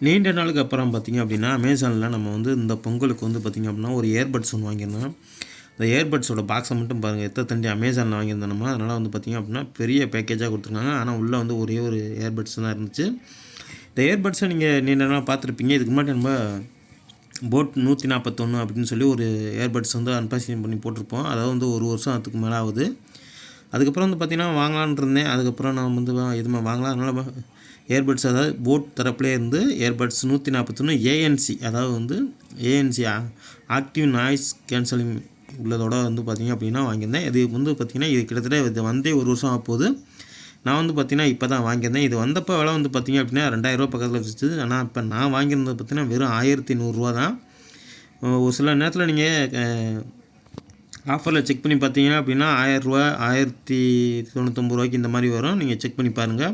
நீண்ட நாளுக்கு அப்புறம் பார்த்திங்க அப்படின்னா அமேசானில் நம்ம வந்து இந்த பொங்கலுக்கு வந்து பார்த்திங்க அப்படின்னா ஒரு இயர்பட்ஸ் ஒன்று வாங்கியிருந்தோம். அந்த இயர்பட்ஸோட பாக்ஸை மட்டும் பாருங்கள் எத்தனை தண்டி அமேசானில் வாங்கியிருந்தோம். அதனால் வந்து பார்த்திங்க அப்படின்னா பெரிய பேக்கேஜாக கொடுத்துருக்காங்க. ஆனால் உள்ளே வந்து ஒரே ஒரு இயர்பட்ஸ் தான் இருந்துச்சு. இந்த இயர்பட்ஸை நீங்கள் நீண்ட நாள் பார்த்துருப்பீங்க. இதுக்கு முன்னாடி நம்ம போட் 141 அப்படின்னு சொல்லி ஒரு இயர்பட்ஸ் வந்து அன்பாக்சிங் பண்ணி போட்டிருப்போம். அதாவது வந்து ஒரு வருஷம் அதுக்கு மேலே ஆகுது. அதுக்கப்புறம் வந்து பார்த்திங்கன்னா வாங்கலான்னு இருந்தேன். அதுக்கப்புறம் நான் வந்து எதுவுமே வாங்கலாம். அதனால் இயர்பட்ஸ் அதாவது போட் தரப்புலேயே இருந்து இயர்பட்ஸ் 141 ஏஎன்சி, அதாவது வந்து ஏஎன்சி ஆக்டிவ் நாய்ஸ் கேன்சலிங் உள்ளதோட வந்து பார்த்திங்க அப்படின்னா வாங்கியிருந்தேன். இது வந்து பார்த்திங்கன்னா இது கிட்டத்தட்ட இது வந்தே ஒரு வருஷம் ஆகப்போகுது. நான் வந்து பார்த்திங்கன்னா இப்போ தான் வாங்கியிருந்தேன். இது வந்தப்போ விலை வந்து பார்த்திங்க அப்படின்னா 2000 பக்கத்தில் வச்சுது. ஆனால் இப்போ நான் வாங்கியிருந்தது பார்த்திங்கன்னா வெறும் 1100 தான். ஒரு சில நேரத்தில் நீங்கள் ஆஃபரில் செக் பண்ணி பார்த்தீங்கன்னா அப்படின்னா 1000 1099 இந்த மாதிரி வரும். நீங்கள் செக் பண்ணி பாருங்கள்.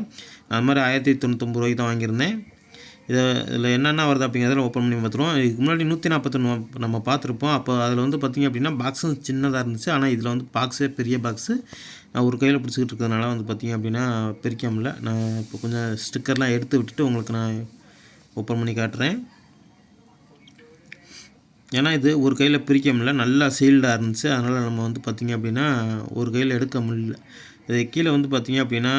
அது மாதிரி 1099 தான் வாங்கியிருந்தேன். இதில் என்னென்ன வருது அப்படிங்கிறத ஓப்பன் பண்ணி பார்த்துருவோம். இதுக்கு முன்னாடி 141 நம்ம பார்த்துருப்போம். அப்போ அதில் வந்து பார்த்திங்க அப்படின்னா பாக்ஸும் சின்னதாக இருந்துச்சு. ஆனால் இதில் வந்து பாக்ஸே பெரிய பாக்ஸு. நான் ஒரு கையில் பிடிச்சிக்கிட்டு இருக்கிறதுனால வந்து பார்த்திங்க அப்படின்னா பிரிக்க முடியல. நான் இப்போ கொஞ்சம் ஸ்டிக்கர்லாம் எடுத்து விட்டுட்டு உங்களுக்கு நான் ஓப்பன் பண்ணி காட்டுறேன். ஏன்னா இது ஒரு கையில் பிரிக்க முடியல, நல்லா சீல்டாக இருந்துச்சு. அதனால் நம்ம வந்து பார்த்திங்க அப்படின்னா ஒரு கையில் எடுக்க முடியல. இது கீழே வந்து பார்த்திங்க அப்படின்னா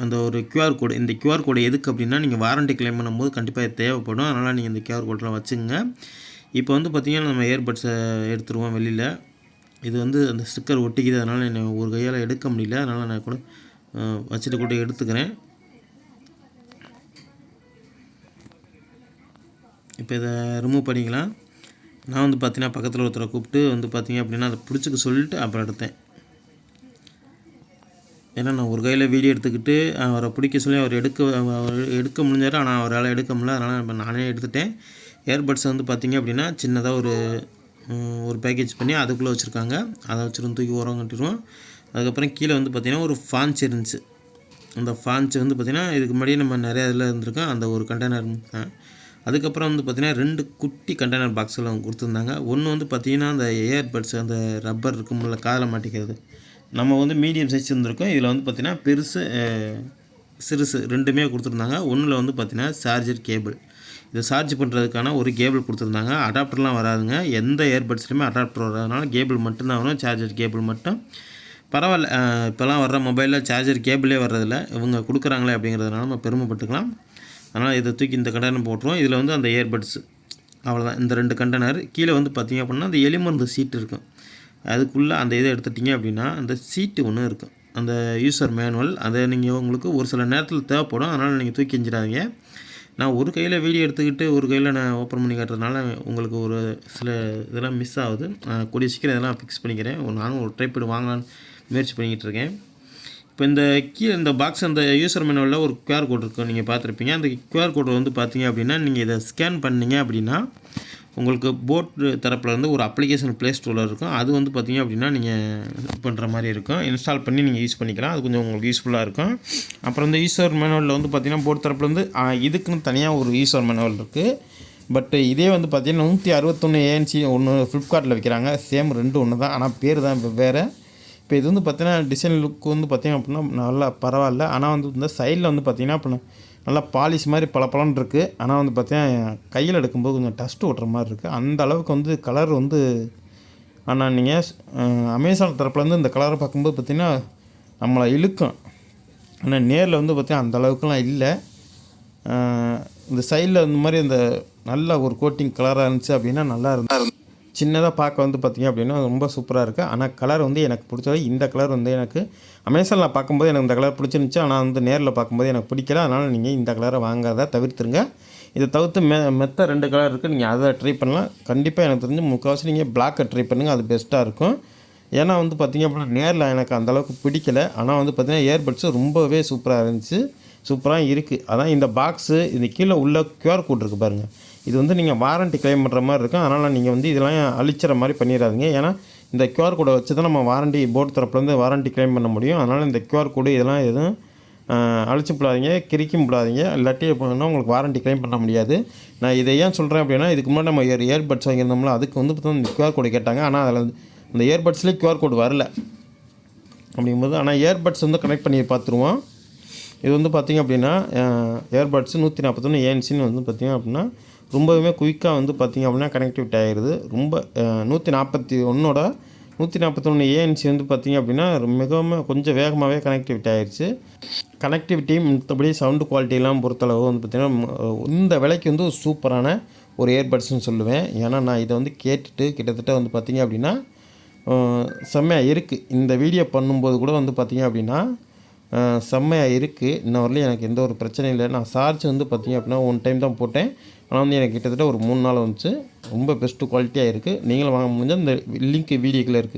அந்த ஒரு QR கோடு, இந்த QR கோடு எதுக்கு அப்படின்னா நீங்கள் வாரண்ட்டி கிளைம் பண்ணும்போது கண்டிப்பாக இது தேவைப்படும். அதனால் நீங்கள் இந்த QR கோடெலாம் வச்சுங்க. இப்போ வந்து பார்த்திங்கன்னா நம்ம இயர்பட்ஸை எடுத்துருவோம் வெளியில். இது வந்து அந்த ஸ்டிக்கர் ஒட்டிக்குது. அதனால் நான் ஒரு கையால் எடுக்க முடியல. அதனால் நான் கூட வச்சுட்டு கூட எடுத்துக்கிறேன். இப்போ இதை ரிமூவ் பண்ணிக்கலாம். நான் வந்து பார்த்தீங்கன்னா பக்கத்தில் ஒருத்தரை கூப்பிட்டு வந்து பார்த்திங்க அப்படின்னா அதை பிடிச்சிக்க சொல்லிட்டு அப்புறம் எடுத்தேன். ஏன்னா நான் ஒரு கையில் வீடியோ எடுத்துக்கிட்டு அவரை பிடிக்க சொல்லி அவர் எடுக்க முடிஞ்சார். ஆனால் அவரால் எடுக்க முடியல. அதனால் இப்போ நானே எடுத்துட்டேன். இயர்பட்ஸை வந்து பார்த்திங்க அப்படின்னா சின்னதாக ஒரு பேக்கேஜ் பண்ணி அதுக்குள்ளே வச்சுருக்காங்க. அதை வச்சுருந்து தூக்கி உரம் கட்டிடுவோம். அதுக்கப்புறம் கீழே வந்து பார்த்திங்கன்னா ஒரு ஃபான்ச் இருந்துச்சு. அந்த ஃபான்ச் வந்து பார்த்திங்கன்னா இதுக்கு முன்னாடியே நம்ம நிறையா இதில் இருந்திருக்கோம். அந்த ஒரு கண்டெய்னர். அதுக்கப்புறம் வந்து பார்த்திங்கன்னா 2 குட்டி கண்டெய்னர் பாக்ஸில் அவங்க கொடுத்துருந்தாங்க. ஒன்று வந்து பார்த்திங்கன்னா அந்த இயர்பட்ஸ் அந்த ரப்பர் இருக்கும்ல காதில் மாட்டிக்கிறது, நம்ம வந்து மீடியம் சைஸ் இருந்திருக்கோம். இதில் வந்து பார்த்திங்கன்னா பெருசு சிறுசு ரெண்டுமே கொடுத்துருந்தாங்க. ஒன்றில் வந்து பார்த்திங்கன்னா சார்ஜர் கேபிள், இதை சார்ஜ் பண்ணுறதுக்கான ஒரு கேபிள் கொடுத்துருந்தாங்க. அடாப்டர்லாம் வராதுங்க. எந்த இயர்பட்ஸ்லையுமே அடாப்டர் வராதனால கேபிள் மட்டும்தான் வரும். சார்ஜர் கேபிள் மட்டும் பரவாயில்ல. இப்போலாம் வர்ற மொபைலில் சார்ஜர் கேபிளே வர்றதில்ல. இவங்க கொடுக்குறாங்களே அப்படிங்கிறதுனால நம்ம பெருமைப்பட்டுக்கலாம். அதனால் இதை தூக்கி இந்த கண்டெய்னர் போட்டுருவோம். இதில் வந்து அந்த இயர்பட்ஸு அவ்வளோதான். இந்த 2 கண்டெய்னர். கீழே வந்து பார்த்திங்க அப்படின்னா அந்த எலிமருந்து சீட்டு இருக்கும். அதுக்குள்ளே அந்த இதை எடுத்துட்டிங்க அப்படின்னா அந்த சீட்டு ஒன்று இருக்கும், அந்த யூசர் மேனுவல். அதை நீங்கள் உங்களுக்கு ஒரு சில நேரத்தில் தேவைப்படும். அதனால் நீங்கள் தூக்கி எஞ்சிடாதீங்க. நான் ஒரு கையில் வீடியோ எடுத்துக்கிட்டு ஒரு கையில் நான் ஓப்பன் பண்ணி காட்டுறதுனால உங்களுக்கு ஒரு சில இதெல்லாம் மிஸ் ஆகுது. கூடிய சீக்கிரம் இதெல்லாம் ஃபிக்ஸ் பண்ணிக்கிறேன். நானும் ஒரு ட்ரைபேட் வாங்கலான்னு முயற்சி பண்ணிக்கிட்டு இருக்கேன். இப்போ இந்த கீழே இந்த பாக்ஸ் அந்த யூசர் மேனுவலில் ஒரு QR கோட் இருக்கும், நீங்கள் பார்த்துருப்பீங்க. அந்த QR கோடு வந்து பார்த்தீங்க அப்படின்னா நீங்கள் இதை ஸ்கேன் பண்ணிங்க அப்படின்னா உங்களுக்கு போட் தரப்பில் இருந்து ஒரு அப்ளிகேஷன் ப்ளே ஸ்டோரில் இருக்கும். அது வந்து பார்த்திங்க அப்படின்னா நீங்கள் இது பண்ணுற மாதிரி இருக்கும். இன்ஸ்டால் பண்ணி நீங்கள் யூஸ் பண்ணிக்கலாம். அது கொஞ்சம் உங்களுக்கு யூஸ்ஃபுல்லாக இருக்கும். அப்புறம் இந்த யூசர் மேனுவலில் வந்து பார்த்திங்கன்னா போட் தரப்புலேருந்து இதுக்குன்னு தனியாக ஒரு யூசர் மேனுவல் இருக்குது. பட் இதே வந்து பார்த்திங்கன்னா 161 ஏஎன்சி ஒன்று ஃப்ளிப்கார்ட்டில் விற்கிறாங்க. சேம் 2 ஒன்று தான், ஆனால் பேர் தான் வேறு. இப்போ இது வந்து பார்த்திங்கன்னா டிசைன் லுக் வந்து பார்த்திங்க அப்படின்னா நல்லா பரவாயில்ல. ஆனால் வந்து இந்த சைடில் வந்து பார்த்திங்கன்னா இப்போ நல்லா பாலிஷ் மாதிரி பளபளன்னு இருக்குது. ஆனால் வந்து பார்த்திங்கன்னா கையில் எடுக்கும்போது கொஞ்சம் டஸ்ட்டு ஓட்டுற மாதிரி இருக்குது. அந்த அளவுக்கு வந்து கலர் வந்து, ஆனால் நீங்கள் அமேசான் தரப்புலேருந்து இந்த கலரை பார்க்கும்போது பார்த்திங்கன்னா நம்மளை இழுக்கும். ஆனால் நேரில் வந்து பார்த்திங்கன்னா அந்த அளவுக்குலாம் இல்லை. இந்த சைடில் இந்த மாதிரி இந்த நல்ல ஒரு கோட்டிங் கலராக இருந்துச்சு அப்படின்னா நல்லா இருந்துச்சு. சின்னதாக பார்க்க வந்து பார்த்திங்க அப்படின்னா ரொம்ப சூப்பராக இருக்குது. ஆனால் கலர் வந்து எனக்கு பிடிச்சது இந்த கலர் வந்து எனக்கு அமேசானில் பார்க்கும்போது எனக்கு இந்த கலர் பிடிச்சிருந்துச்சு. ஆனால் வந்து நேரில் பார்க்கும்போது எனக்கு பிடிக்கல. அதனால் நீங்கள் இந்த கலரை வாங்காத தவிர்த்துருங்க. இதை தவிர்த்து மெத்த 2 கலர் இருக்குது, நீங்கள் அதை ட்ரை பண்ணலாம். கண்டிப்பாக எனக்கு தெரிஞ்சு முக்கால்வாசி நீங்கள் பிளாக்கை ட்ரை பண்ணுங்கள், அது பெஸ்ட்டாக இருக்கும். ஏன்னா வந்து பார்த்திங்க அப்படின்னா நேரில் எனக்கு அந்தளவுக்கு பிடிக்கல. ஆனால் வந்து பார்த்திங்கன்னா இயர்பட்ஸு ரொம்பவே சூப்பராக இருந்துச்சு, சூப்பராக இருக்குது. அதான் இந்த பாக்ஸு இது கீழே உள்ள QR கோட் இருக்குது பாருங்கள். இது வந்து நீங்கள் வாரண்ட்டி கிளைம் பண்ணுற மாதிரி இருக்கும். அதனால் நீங்கள் வந்து இதெல்லாம் அழிச்சிற மாதிரி பண்ணிடாதீங்க. ஏன்னா இந்த QR கோடை வச்சு தான் நம்ம வாரண்ட்டி போர்டு தரப்புலேருந்து வாரண்ட்டி கிளைம் பண்ண முடியும். அதனால் இந்த QR கோடு இதெல்லாம் எதுவும் அழிச்சு போடாதீங்க, கிரிக்கும் போடாதீங்க. இல்லாட்டி எப்படின்னா உங்களுக்கு வாரண்ட்டி கிளைம் பண்ண முடியாது. நான் இதை ஏன் சொல்கிறேன் அப்படின்னா இதுக்கு முன்னாடி நம்ம இயர்பட்ஸ் வாங்கியிருந்தோம்ல, அதுக்கு வந்து பார்த்தா இந்த QR கோடு கேட்டாங்க. ஆனால் அதில் அந்த இயர்பட்ஸ்லேயே QR கோடு வரல அப்படிங்கும்போது, ஆனால் இயர்பட்ஸ் வந்து கனெக்ட் பண்ணி பார்த்துருவோம். இது வந்து பார்த்திங்க அப்படின்னா ஏர்பட்ஸ் 141 ஏஎன்சின்னு வந்து பார்த்திங்க அப்படின்னா ரொம்பவுமே குயிக்காக வந்து பார்த்திங்க அப்படின்னா கனெக்டிவிட்டி ஆகிடுது. ரொம்ப 141 ஏஎன்சி வந்து பார்த்திங்க அப்படின்னா மிகவும் கொஞ்சம் வேகமாகவே கனெக்டிவிட்டி ஆகிடுச்சு. கனெக்டிவிட்டி மற்றபடி சவுண்டு குவாலிட்டியெல்லாம் பொறுத்தளவு வந்து பார்த்திங்கன்னா இந்த விலைக்கு வந்து சூப்பரான ஒரு இயர்பட்ஸ்னு சொல்லுவேன். ஏன்னா நான் இதை வந்து கேட்டுட்டு கிட்டத்தட்ட வந்து பார்த்திங்க அப்படின்னா செம்மையாக இருக்குது. இந்த வீடியோ பண்ணும்போது கூட வந்து பார்த்திங்க அப்படின்னா செம்மையாக இருக்குது. இன்ன வரலையும் எனக்கு எந்த ஒரு பிரச்சனையும் இல்லை. நான் சார்ஜ் வந்து பார்த்திங்க அப்படின்னா 1 டைம் தான் போட்டேன். ஆனால் வந்து எனக்கு கிட்டத்தட்ட ஒரு 3 நாள் வந்துச்சு. ரொம்ப பெஸ்ட்டு குவாலிட்டியாக இருக்குது. நீங்களும் வாங்க முடிஞ்சால் இந்த லிங்க் வீடியோக்குள்ளே இருக்குது.